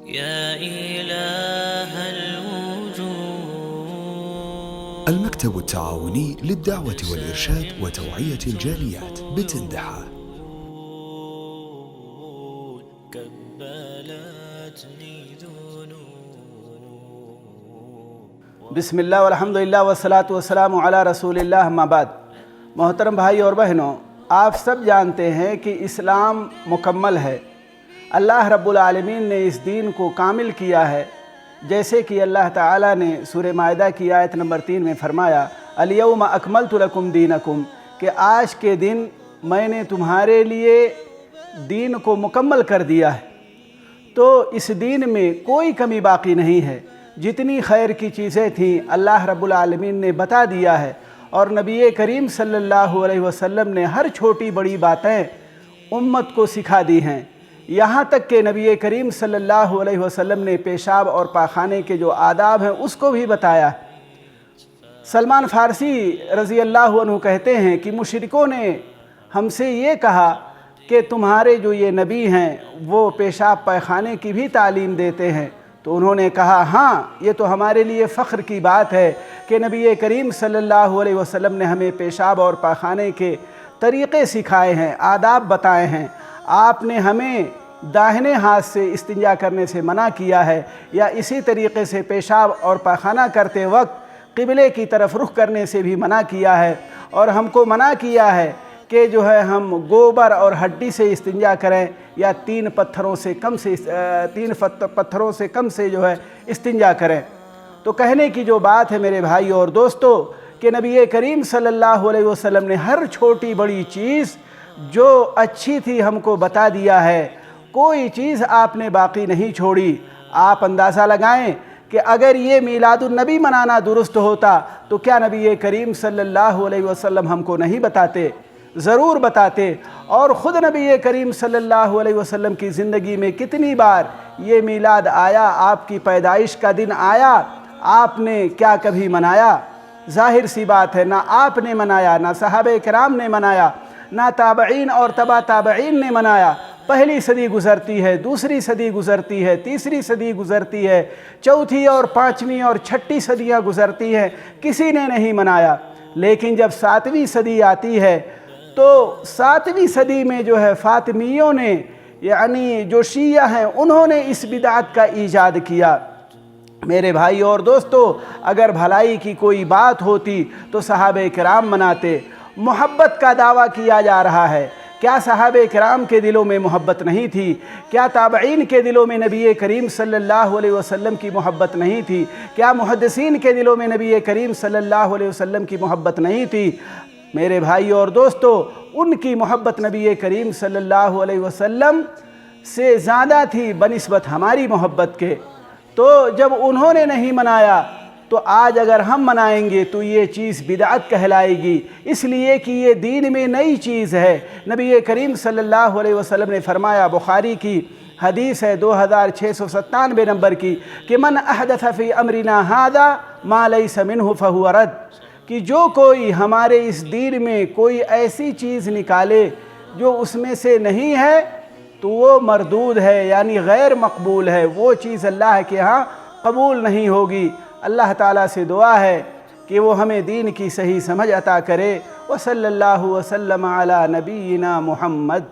يا إله الوجود. المكتب التعاوني للدعوة والإرشاد وتوعية الجاليات بتندحة. بسم اللہ والحمد للہ والصلاۃ والسلام علی رسول اللہ، اما بعد۔ محترم بھائی اور بہنوں، آپ سب جانتے ہیں کہ اسلام مکمل ہے۔ اللہ رب العالمین نے اس دین کو کامل کیا ہے، جیسے کہ اللہ تعالیٰ نے سورہ مائدہ کی آیت نمبر 3 میں فرمایا، الیوم اکملت لکم دینکم، کہ آج کے دن میں نے تمہارے لیے دین کو مکمل کر دیا ہے۔ تو اس دین میں کوئی کمی باقی نہیں ہے۔ جتنی خیر کی چیزیں تھیں اللہ رب العالمین نے بتا دیا ہے، اور نبی کریم صلی اللہ علیہ وسلم نے ہر چھوٹی بڑی باتیں امت کو سکھا دی ہیں، یہاں تک کہ نبی کریم صلی اللہ علیہ وسلم نے پیشاب اور پاخانے کے جو آداب ہیں اس کو بھی بتایا ہے۔ سلمان فارسی رضی اللہ عنہ کہتے ہیں کہ مشرکوں نے ہم سے یہ کہا کہ تمہارے جو یہ نبی ہیں وہ پیشاب پاخانے کی بھی تعلیم دیتے ہیں، تو انہوں نے کہا ہاں، یہ تو ہمارے لیے فخر کی بات ہے کہ نبی کریم صلی اللہ علیہ وسلم نے ہمیں پیشاب اور پاخانے کے طریقے سکھائے ہیں، آداب بتائے ہیں۔ آپ نے ہمیں داہنے ہاتھ سے استنجا کرنے سے منع کیا ہے، یا اسی طریقے سے پیشاب اور پاخانہ کرتے وقت قبلے کی طرف رخ کرنے سے بھی منع کیا ہے، اور ہم کو منع کیا ہے کہ جو ہے ہم گوبر اور ہڈی سے استنجا کریں، یا تین پتھروں سے کم سے جو ہے استنجا کریں۔ تو کہنے کی جو بات ہے میرے بھائی اور دوستو، کہ نبی کریم صلی اللہ علیہ وسلم نے ہر چھوٹی بڑی چیز جو اچھی تھی ہم کو بتا دیا ہے، کوئی چیز آپ نے باقی نہیں چھوڑی۔ آپ اندازہ لگائیں کہ اگر یہ میلاد النبی منانا درست ہوتا تو کیا نبی کریم صلی اللہ علیہ وسلم ہم کو نہیں بتاتے؟ ضرور بتاتے۔ اور خود نبی کریم صلی اللہ علیہ وسلم کی زندگی میں کتنی بار یہ میلاد آیا، آپ کی پیدائش کا دن آیا، آپ نے کیا کبھی منایا؟ ظاہر سی بات ہے، نہ آپ نے منایا، نہ صحابہ کرام نے منایا، نہ تابعین اور تبع تابعین نے منایا۔ پہلی صدی گزرتی ہے، دوسری صدی گزرتی ہے، تیسری صدی گزرتی ہے، چوتھی اور پانچویں اور چھٹی صدیاں گزرتی ہیں، کسی نے نہیں منایا۔ لیکن جب 7ویں صدی آتی ہے تو 7ویں صدی میں جو ہے فاطمیوں نے، یعنی جو شیعہ ہیں، انہوں نے اس بدعت کا ایجاد کیا۔ میرے بھائی اور دوستو، اگر بھلائی کی کوئی بات ہوتی تو صحابہ کرام مناتے۔ محبت کا دعویٰ کیا جا رہا ہے، کیا صحابہ کرام کے دلوں میں محبت نہیں تھی؟ کیا تابعین کے دلوں میں نبی کریم صلی اللہ علیہ وسلم کی محبت نہیں تھی؟ کیا محدثین کے دلوں میں نبی کریم صلی اللہ علیہ وسلم کی محبت نہیں تھی؟ میرے بھائی اور دوستو، ان کی محبت نبی کریم صلی اللہ علیہ وسلم سے زیادہ تھی بنسبت ہماری محبت کے۔ تو جب انہوں نے نہیں منایا تو آج اگر ہم منائیں گے تو یہ چیز بدعت کہلائے گی، اس لیے کہ یہ دین میں نئی چیز ہے۔ نبی کریم صلی اللہ علیہ وسلم نے فرمایا، بخاری کی حدیث ہے 2697 نمبر کی، کہ من احدث فی امرنا ھذا ما لیس منہ فہو رد، کہ جو کوئی ہمارے اس دین میں کوئی ایسی چیز نکالے جو اس میں سے نہیں ہے تو وہ مردود ہے، یعنی غیر مقبول ہے، وہ چیز اللہ کے ہاں قبول نہیں ہوگی۔ اللہ تعالیٰ سے دعا ہے کہ وہ ہمیں دین کی صحیح سمجھ عطا کرے۔ وصلی اللہ وسلم علی نبینا محمد۔